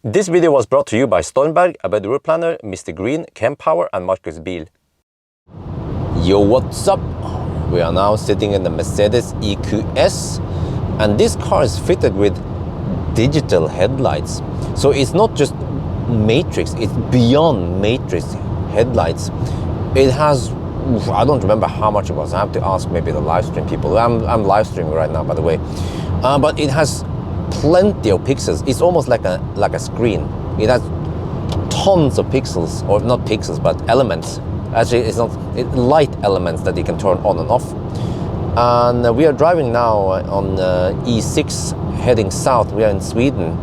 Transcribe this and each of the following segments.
This video was brought to you by Stormberg, Abedure Planner, MisterGreen, Kempower and Marcus Bil. Yo, what's up? We are now sitting in the Mercedes EQS, and this car is fitted with digital headlights. So it's not just matrix, it's beyond matrix headlights. It has, I don't remember how much it was. I have to ask maybe the live stream people. I'm live streaming right now, by the way. But it has plenty of pixels. It's almost like a screen. It has tons of pixels, or not pixels, but elements. Actually, it's light elements that you can turn on and off. And we are driving now on E6 heading south. We are in Sweden,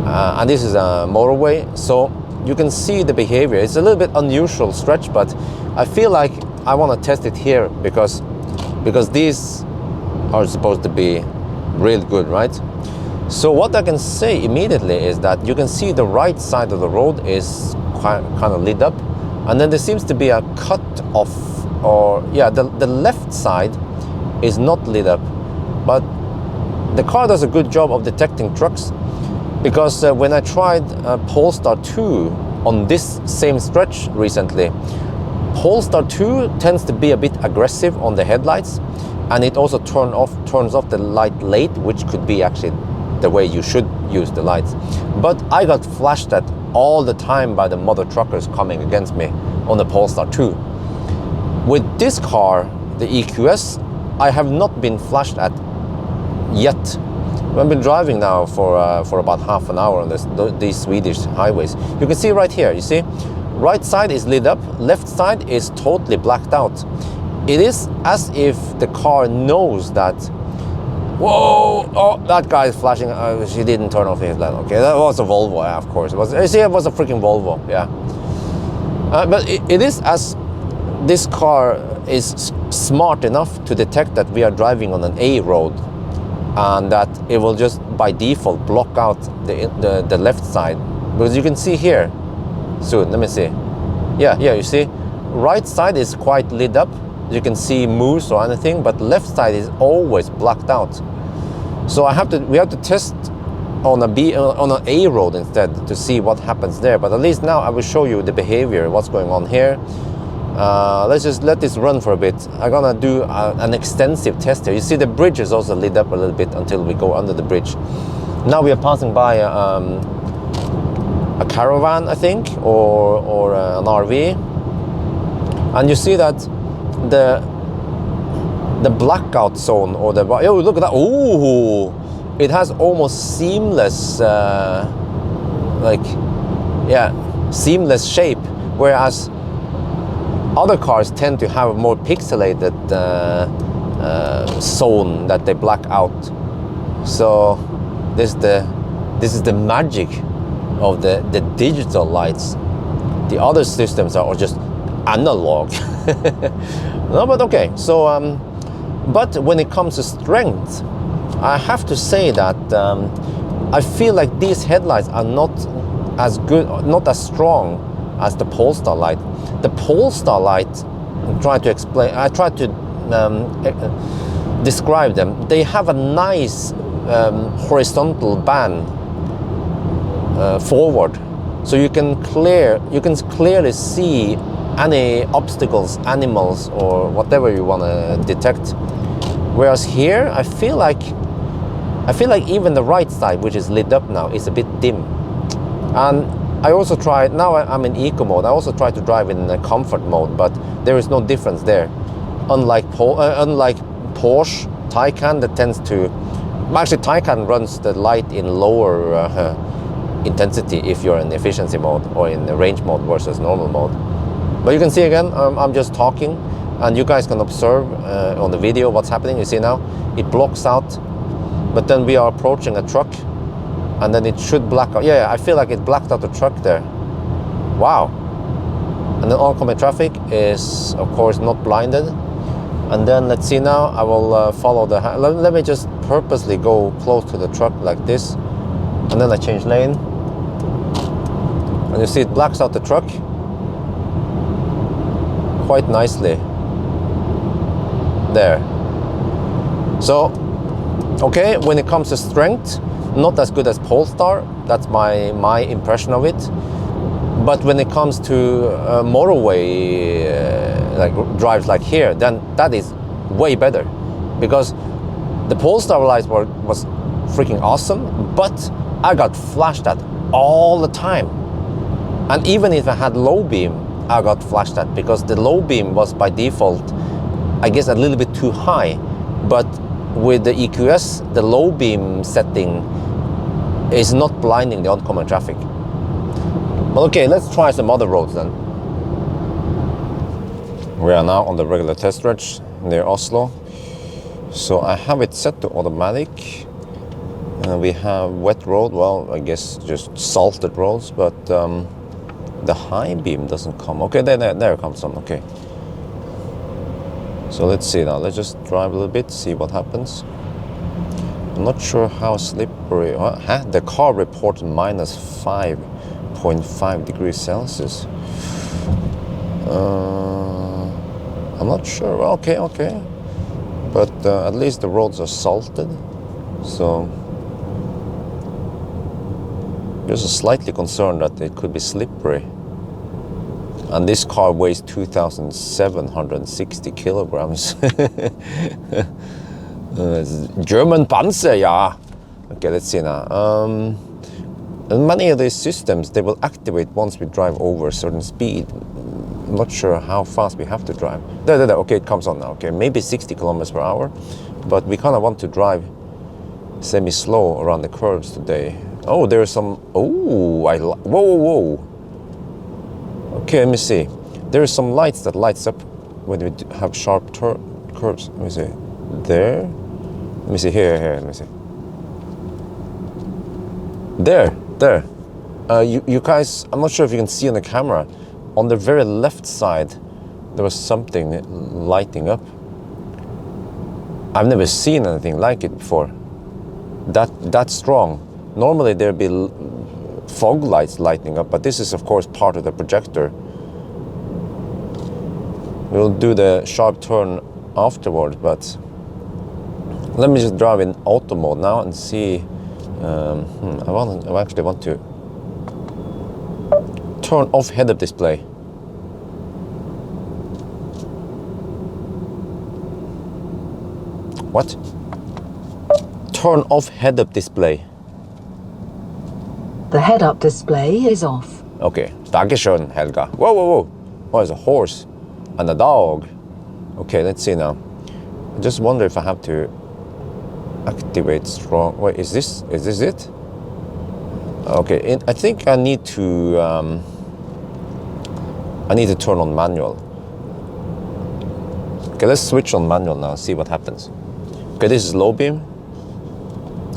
and this is a motorway, so you can see the behavior. It's a little bit unusual stretch, but I feel like I want to test it here because these are supposed to be real good, right? So what I can say immediately is that you can see the right side of the road is kind of lit up, and then there seems to be a cut off, or yeah, the left side is not lit up. But the car does a good job of detecting trucks, because when I tried Polestar 2 on this same stretch recently, Polestar 2 tends to be a bit aggressive on the headlights, and it also turns off the light late, which could be actually the way you should use the lights. But I got flashed at all the time by the mother truckers coming against me on the Polestar 2. With this car, the EQS, I have not been flashed at yet. I've been driving now for about half an hour on these Swedish highways. You can see right here, you see? Right side is lit up, left side is totally blacked out. It is as if the car knows that, whoa, oh, that guy is flashing. She didn't turn off his light. Okay, that was a Volvo, yeah, of course. It was a freaking Volvo, yeah. But it is as this car is smart enough to detect that we are driving on an A road, and that it will just by default block out the left side. Because you can see here, soon, let me see. Yeah, you see, right side is quite lit up. You can see moose or anything, but left side is always blacked out. So we have to test on an A road instead to see what happens there. But at least now I will show you the behavior, what's going on here. Let's just let this run for a bit. I'm gonna do an extensive test here. You see the bridge is also lit up a little bit until we go under the bridge. Now we are passing by a caravan, I think, or an RV, and you see that the blackout zone, or the, oh, look at that, oh, it has almost seamless seamless shape, whereas other cars tend to have a more pixelated zone that they black out. So this is the magic of the digital lights. The other systems are just analog. No, but okay. So, but when it comes to strength, I have to say that I feel like these headlights are not as good, not as strong as the Polestar light. The Polestar light, I tried to describe them. They have a nice horizontal band forward, so you can clearly see any obstacles, animals, or whatever you want to detect. Whereas here, I feel like even the right side, which is lit up now, is a bit dim. And I also tried, now I'm in eco mode, I also tried to drive in comfort mode, but there is no difference there. Unlike Porsche Taycan, that tends to, actually Taycan runs the light in lower intensity if you're in efficiency mode or in the range mode versus normal mode. But you can see again, I'm just talking, and you guys can observe on the video what's happening. You see now, it blocks out, but then we are approaching a truck, and then it should black out. Yeah, I feel like it blacked out the truck there. Wow. And then oncoming traffic is, of course, not blinded. And then let's see now, I will follow the, let me just purposely go close to the truck like this, and then I change lane. And you see it blacks out the truck quite nicely there. So, okay, when it comes to strength, not as good as Polestar. That's my impression of it. But when it comes to motorway like drives like here, then that is way better, because the Polestar lights was freaking awesome, but I got flashed at all the time. And even if I had low beam, I got flashed at, because the low beam was by default, I guess, a little bit too high. But with the EQS, the low beam setting is not blinding the oncoming traffic. Well, okay, let's try some other roads then. We are now on the regular test stretch near Oslo. So I have it set to automatic. We have wet road, well, I guess just salted roads, but the high beam doesn't come. Okay, there comes some, okay. So let's see now, let's just drive a little bit, see what happens. I'm not sure how slippery, the car reports minus 5.5 degrees Celsius. I'm not sure, okay. But at least the roads are salted, so just slightly concerned that it could be slippery. And this car weighs 2,760 kilograms. German Panzer, yeah. Okay, let's see now. And many of these systems, they will activate once we drive over a certain speed. I'm not sure how fast we have to drive. There, okay, it comes on now. Okay, maybe 60 kilometers per hour, but we kind of want to drive semi-slow around the curves today. Oh, there's some, whoa. Okay, let me see. There are some lights that lights up when we have sharp curves. Let me see. There. Let me see here. Let me see. There. You guys, I'm not sure if you can see on the camera. On the very left side, there was something lighting up. I've never seen anything like it before. That strong. Normally there'd be fog lights lighting up, but this is of course part of the projector. We'll do the sharp turn afterwards, but let me just drive in auto mode now and see. I actually want to turn off head-up display. What? Turn off head-up display. The head-up display is off. Okay, Dankeschön, Helga. Whoa. Oh, there's a horse and a dog. Okay, let's see now. I just wonder if I have to activate strong. Wait, is this it? Okay, I think I need to turn on manual. Okay, let's switch on manual now, see what happens. Okay, this is low beam,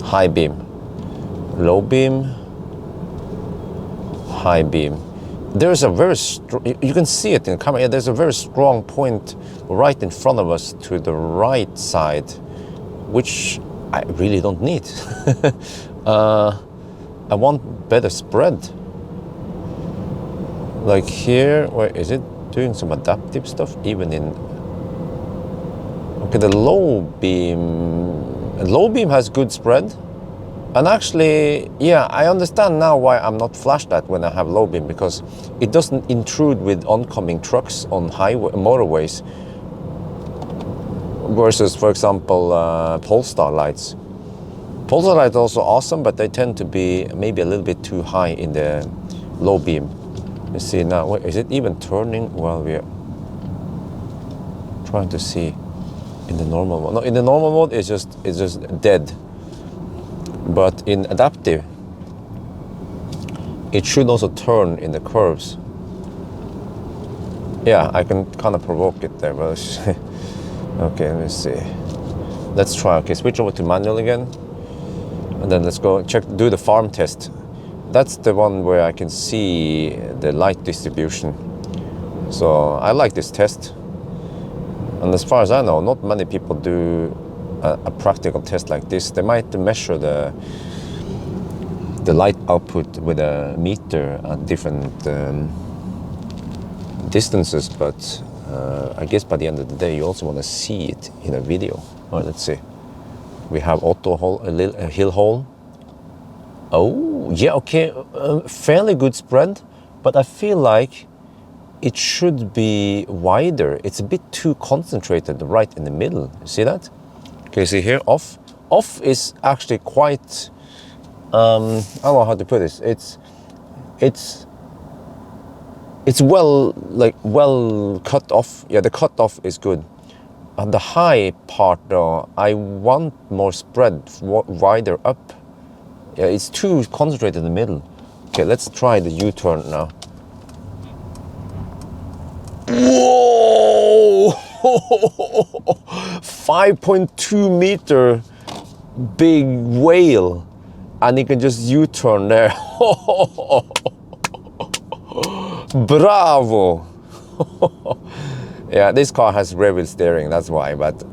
high beam, low beam, high beam. There's a very you can see it in the camera. Yeah, there's a very strong point right in front of us to the right side, which I really don't need. I want better spread. Like here, where is it doing some adaptive stuff? Even in, okay, the low beam has good spread. And actually, yeah, I understand now why I'm not flashed at when I have low beam, because it doesn't intrude with oncoming trucks on motorways versus, for example, Polestar lights. Polestar lights are also awesome, but they tend to be maybe a little bit too high in the low beam. Let's see now, wait, is it even turning while we're trying to see in the normal mode? No, in the normal mode, it's just dead. But in adaptive, it should also turn in the curves. Yeah, I can kind of provoke it there, but okay, let me see. Let's try. Okay, switch over to manual again, and then let's go do the farm test. That's the one where I can see the light distribution. So I like this test, and as far as I know, not many people do a practical test like this. They might measure the light output with a meter at different distances, but I guess by the end of the day you also want to see it in a video. All right, let's see. We have auto hole, a hill hole, Oh, yeah, okay, fairly good spread, but I feel like it should be wider. It's a bit too concentrated right in the middle. You see that? Okay, see here, off. Off is actually quite, I don't know how to put this. It's well cut off. Yeah, the cut off is good. On the high part though, I want more spread, wider up. Yeah, it's too concentrated in the middle. Okay, let's try the U-turn now. Whoa! 5.2 meter big whale, and you can just U-turn there. Bravo! Yeah, this car has rear wheel steering, that's why, but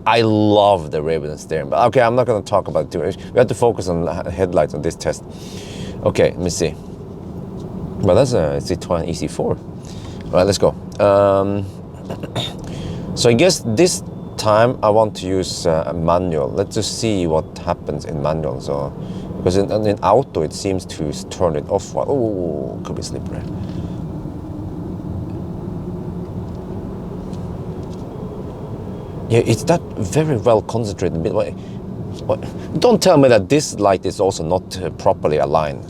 I love the rear wheel steering. But okay, I'm not going to talk about it too much. We have to focus on headlights on this test. Okay, let me see. Well, that's a Citroen EC4. All right, let's go. So I guess this time I want to use a manual. Let's just see what happens in manual. So, because in auto it seems to turn it off. Oh, could be slippery. Yeah, it's that very well concentrated. Don't tell me that this light is also not properly aligned.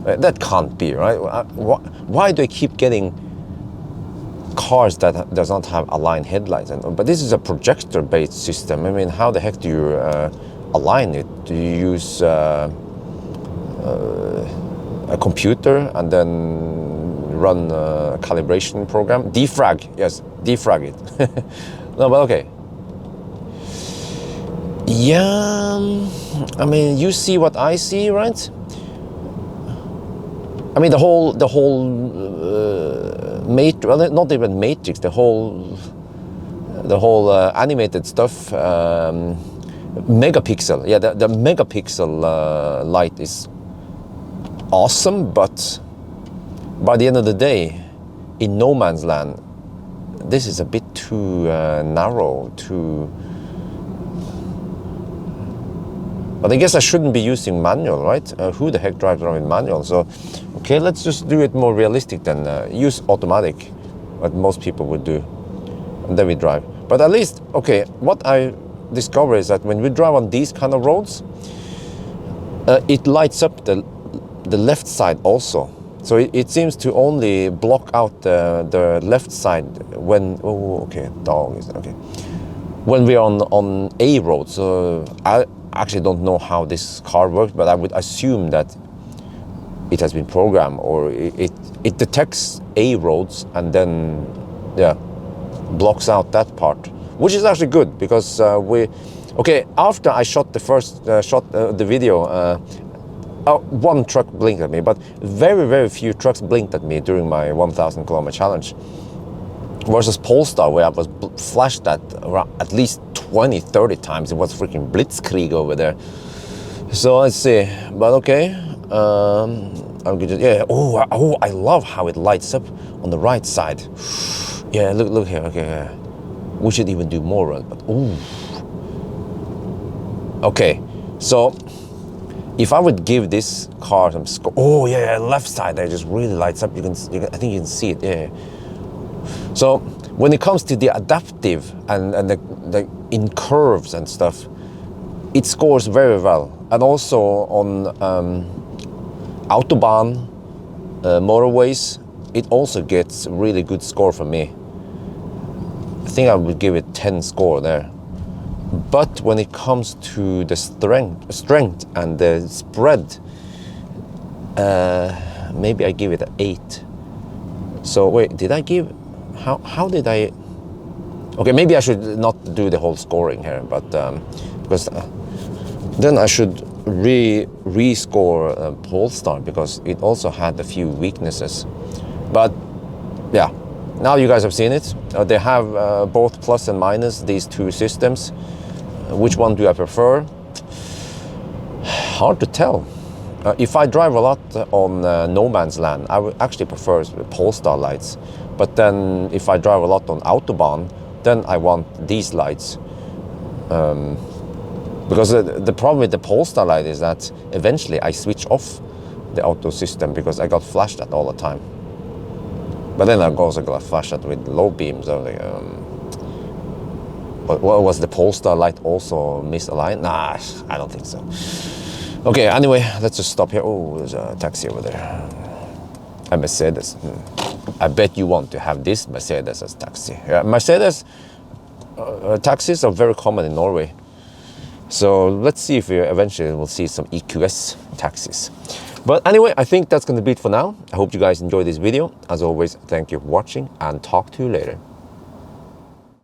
That can't be, right? Why do I keep getting cars that does not have aligned headlights? But this is a projector-based system. I mean, how the heck do you align it? Do you use a computer and then run a calibration program? Defrag, yes, defrag it. No, but okay. Yeah, I mean, you see what I see, right? I mean, the whole matrix, well, not even matrix, the whole animated stuff, megapixel. Yeah, the megapixel light is awesome, but by the end of the day, in no man's land, this is a bit too narrow, but I guess I shouldn't be using manual, right? Who the heck drives around with manual? So, okay, let's just do it more realistic than use automatic, what most people would do, and then we drive. But at least, okay, what I discover is that when we drive on these kind of roads, it lights up the left side also. So it seems to only block out the left side when, oh, okay, dog is, okay. When we're on A road. So I actually don't know how this car works, but I would assume that it has been programmed, or it detects A roads and then, yeah, blocks out that part, which is actually good because okay, after I shot the first the video, one truck blinked at me, but very few trucks blinked at me during my 1,000 kilometer challenge. Versus Polestar, where I was flashed at around at least 20-30 times. It was freaking blitzkrieg over there. So let's see, but okay. I'll get it. Yeah. Oh, I love how it lights up on the right side. Yeah, look here. Okay, yeah. We should even do more, but ooh. Okay, so if I would give this car some score, oh yeah, left side there just really lights up. I think you can see it. Yeah. So when it comes to the adaptive and the in curves and stuff, it scores very well. And also on Autobahn, motorways, it also gets really good score from me. I think I would give it 10 score there. But when it comes to the strength and the spread, maybe I give it an 8. So wait, did I give? How did I? Okay, maybe I should not do the whole scoring here, but because then I should rescore Polestar because it also had a few weaknesses. But yeah, now you guys have seen it. They have both plus and minus, these two systems. Which one do I prefer? Hard to tell. If I drive a lot on no man's land, I would actually prefer Polestar lights. But then if I drive a lot on Autobahn, then I want these lights. Because the problem with the Polestar light is that eventually I switch off the auto system because I got flashed at all the time. But then I also got flashed at with low beams. What was the Polestar light also misaligned? Nah, I don't think so. Okay, anyway, let's just stop here. Oh, there's a taxi over there. A Mercedes. I bet you want to have this Mercedes as taxi. Yeah, Mercedes taxis are very common in Norway. So let's see if we eventually will see some EQS taxis. But anyway, I think that's going to be it for now. I hope you guys enjoyed this video. As always, thank you for watching and talk to you later.